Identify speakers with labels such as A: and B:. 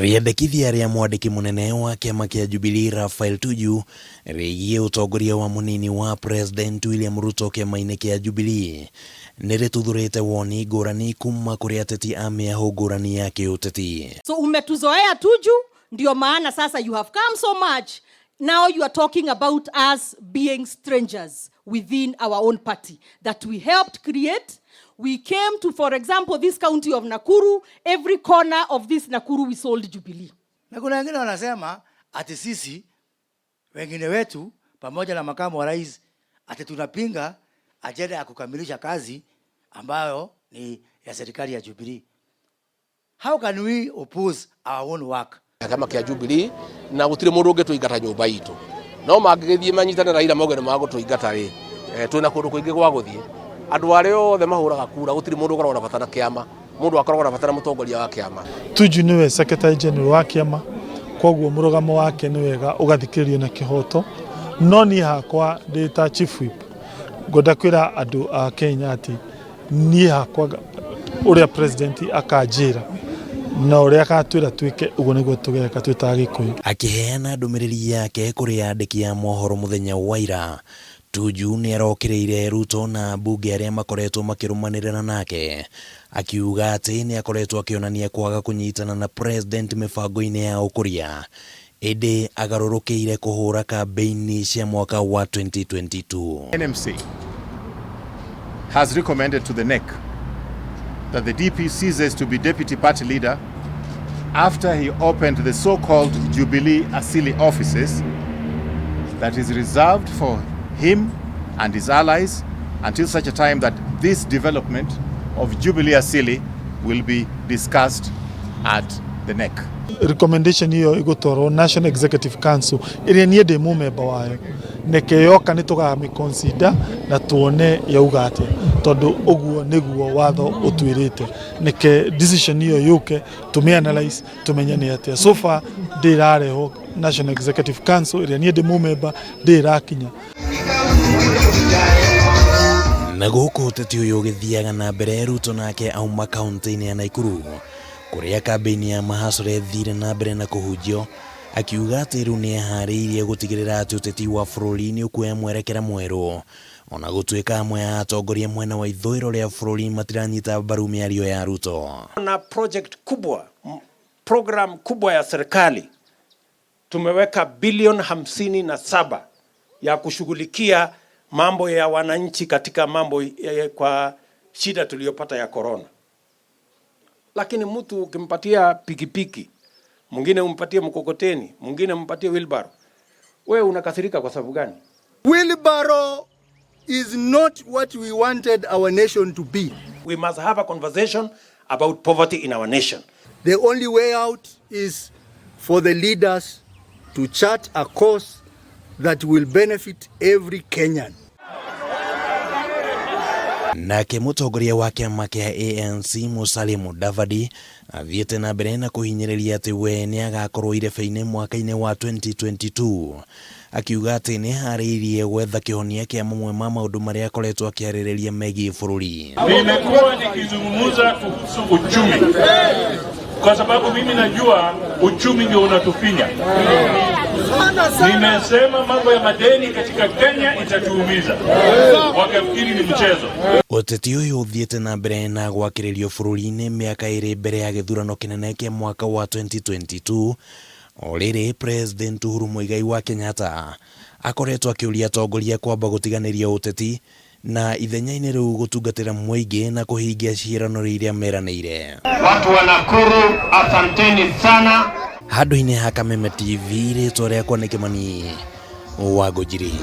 A: Riandikithia ria mwandiki munene wa kiama kia Jubilee Raphael Tuju rigie utongoria wa munini wa President William Ruto kiama-ini kia Jubilee nirituthurite Woni ngurani kuma kuri ateti amwe ngurani yake uteti.
B: So umetuzoea Tuju, ndio maana sasa you have come so much. Now you are talking about us being strangers within our own party that we helped create. We came to, for example, this county of Nakuru. Every corner of this Nakuru we sold Jubilee.
C: Na kuna wengine wanasema ati sisi wengine wetu pamoja na makamu wa rais ati tunapinga ajenda ya kukamilisha kazi ambayo ni ya serikali ya Jubilee. How can we oppose our own work?
D: Kama kia Jubilee na gutire mundu unge tuingata nyumba itu no mangigithie manyitane raira mogene mago tuingata ri twina kundu kuingi gwa guthii andu ari othe mahuraga kura gutire mundu ukoragwo na batana kiama mundu akoragwo na batana mutongoria wa kiama.
E: Tuju niwe secretary general wa kiama koguo murugamo wake ni wega ugathikiririo na kihoto no ni hakwa ndita chief whip ngodakwira andu a Kenya ati ni hakwa uria president akanjira na uria akatwira twike ugo niguo tugeka twita Gikuyu.
A: Akiheana ndumiriri yake kuri andiki ya mohoro muthenya wa ira, Tuju ni arokireire Ruto na bunge aria makoretwo makirumanirana nake, akiuga ati ni akoretwo akionania kwaga kunyitana na president mibango-ini ya ukuria indi agarurukiire kuhura kambi-ini cia mwaka wa 2022.
F: NMC has recommended to the nake that the DP ceases to be deputy party leader after he opened the so-called Jubilee Asili offices that is reserved for him and his allies until such a time that this development of Jubilee Asili will be discussed at the nake.
E: Recommendation hiyo igotoro National Executive Council iria nie ndi mumemba wayo neke yoka nituga consider na tuone yauga ati tondu uguo niguo watho utwirite neke decision hiyo yuke tume analyze tumenye ni atia so far ndirareho National Executive Council iria nie ndi mumemba ndirakinya
A: na guku uteti uyu githiaga na mbere Ruto nake auma kaunti-ini ya Nakuru kuria kambi-ini ya mahasore thire na mbere na kuhunjio akiuga ati riu ni ahariirie gutigirira ati uteti wa bururi ni ukuoya mwerekera mweru ona gutuika amwe ya atongoria mwena wa ithuiro ria bururi matiranyita mbaru miario ya Ruto.
G: Na project kubwa, program kubwa ya serikali tumeweka bilioni 57 ya kushughulikia mambo ya wananchi katika mambo kwa shida tuliyopata ya corona. Lakini mtu ukimpatia pikipiki, mwingine umpatie mkokoteni, mwingine umpatie wheelbarrow, wewe unakasirika kwa sababu gani?
H: Wheelbarrow is not what we wanted our nation to be.
G: We must have a conversation about poverty in our nation.
H: The only way out is for the leaders to chart a course that will benefit every Kenyan.
A: Nake mutongoria wa kiama kia ANC Musalia Mudavadi athiite na mbere na kuhinyiriria ati we ni agakorwo irebe-ini mwaka-ini wa 2022 akiuga ati ni hariirie gwetha kihonia kia mamwe ma maundu maria akoretwo akiaririria megie bururi.
I: Nimekuwa nikizungumza kuhusu uchumi kwa sababu mimi najua uchumi ndio unatufinya. Nimesema mambo ya madeni katika Kenya itatuumiza. Wakafikiri ni mchezo.
A: Uteti uyu uthiite na mbere na gwakiririo bururi-ini miaka iri mbere ya githurano kinene kia mwaka wa 2022 oriri President William Ruto wa Kenyatta akoretwo akiuria atongoria kwamba gutiganiria uteti na ithenya-ini riu gutungatira muingi na kuhingia ciirano iria meranĩire.
J: Watu wa Nakuru, asanteni sana.
A: Handu-ini ha Kameme TV ritwa riakwa ni Kimani wa Guthii.